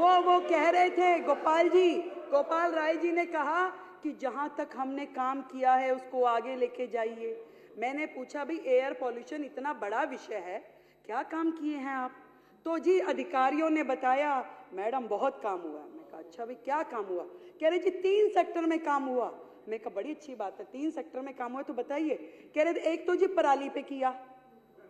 वो कह रहे थे गोपाल राय जी ने कहा कि जहां तक हमने काम किया है उसको आगे लेके जाइए। मैंने पूछा भाई एयर पॉल्यूशन इतना बड़ा विषय है, क्या काम किए हैं आप? तो जी अधिकारियों ने बताया मैडम बहुत काम हुआ। मैं कहा अच्छा भाई क्या काम हुआ? कह रहे जी 3 सेक्टर में काम हुआ। मैं कहा बड़ी अच्छी बात है, 3 सेक्टर में काम हुआ तो बताइए। कह रहे एक तो जी पराली पे किया।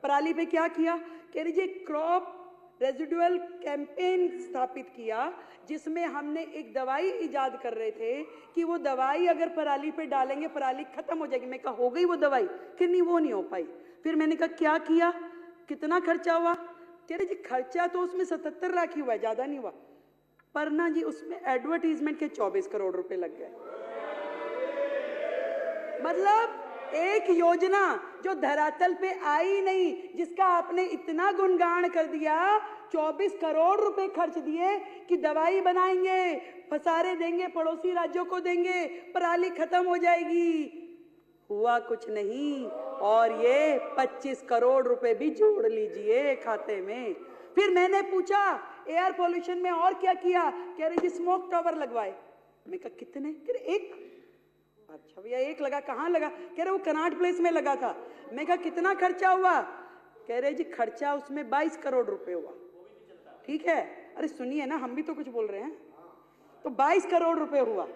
पराली पे क्या किया? कह रहे जी क्रॉप रेजिडुअल कैंपेन स्थापित किया, जिसमें हमने एक दवाई इजाद कर रहे थे कि वो दवाई अगर पराली पे डालेंगे पराली खत्म हो जाएगी। मैं कहा हो गई वो दवाई? कि नहीं वो नहीं हो पाई। फिर मैंने कहा क्या किया, कितना खर्चा हुआ? कह रहे जी खर्चा तो उसमें 77 लाख ही हुआ, ज्यादा नहीं हुआ, पर ना जी उसमें एडवर्टीजमेंट के 24 करोड़ रुपए लग गए। मतलब एक योजना जो धरातल पे आई नहीं, जिसका आपने इतना गुणगान कर दिया, 24 करोड़ रुपए खर्च दिए कि दवाई बनाएंगे, फसारे देंगे, पड़ोसी राज्यों को देंगे, पराली खत्म हो जाएगी। हुआ कुछ नहीं। और ये 25 करोड़ रुपए भी जोड़ लीजिए खाते में। फिर मैंने पूछा एयर पोल्यूशन में और क्या किया? कह रहे जी स्मोक टावर लगवाए। मैं कहा कितने? कह रहे एक। अच्छा भैया एक लगा, कहाँ लगा? कह रहे वो कनॉट प्लेस में लगा था। मैं कहा कितना खर्चा हुआ? कह रहे जी खर्चा उसमें 22 करोड़ रुपए हुआ। ठीक है, अरे सुनिए ना, हम भी तो कुछ बोल रहे हैं। तो 22 करोड़ रुपए हुआ।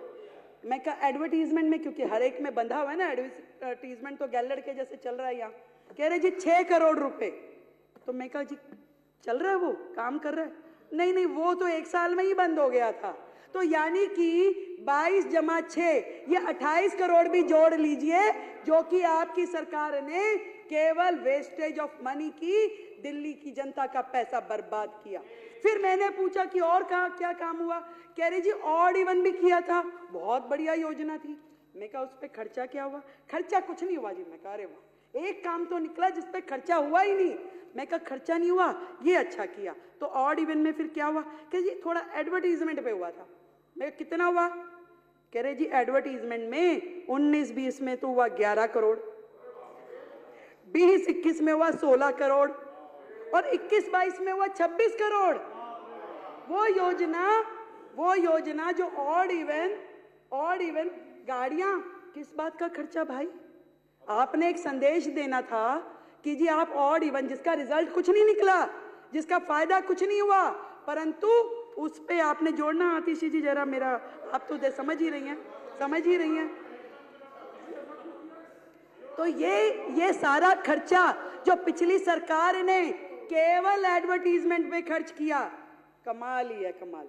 मैं कहा एडवर्टीजमेंट में, क्योंकि हर एक में बंधा हुआ है ना एडवर्टीजमेंट, तो गैलड़ के जैसे चल रहा है यहाँ। कह रहे जी 6 करोड़ रुपए। तो मैं कहा जी चल रहा है, वो काम कर रहा है? नहीं वो तो 1 साल में ही बंद हो गया था। तो यानी कि 22 जमा 6 ये 28 करोड़ भी जोड़ लीजिए, जो कि आपकी सरकार ने केवल वेस्टेज ऑफ मनी की, दिल्ली की जनता का पैसा बर्बाद किया। फिर मैंने पूछा कि और क्या काम हुआ? कह रही जी ऑड इवन भी किया था, बहुत बढ़िया योजना थी। मैं कहा उस पर खर्चा क्या हुआ? खर्चा कुछ नहीं हुआ जी। मैं कहा अरे वाह, एक काम तो निकला जिसपे खर्चा हुआ ही नहीं। मैं कहा खर्चा नहीं हुआ, ये अच्छा किया। तो ऑड इवन में फिर क्या हुआ? कह जी थोड़ा एडवर्टीजमेंट पे हुआ था। मैं कितना हुआ? कह रहे जी एडवर्टीजमेंट में 19-20 में तो हुआ 11 करोड़, 20-21 में हुआ 16 करोड़ और 21-22 में हुआ 26 करोड़। वो योजना जो ऑड इवन गाड़ियां, किस बात का खर्चा भाई? आपने एक संदेश देना था कि जी आप ऑड इवन, जिसका रिजल्ट कुछ नहीं निकला, जिसका फायदा कुछ नहीं हुआ, परंतु उस पे आपने जोड़ना। आतिशी जी जरा मेरा, आप तो समझ ही रही हैं। तो ये सारा खर्चा जो पिछली सरकार ने केवल एडवर्टीजमेंट पे खर्च किया, कमाल ही है, कमाल।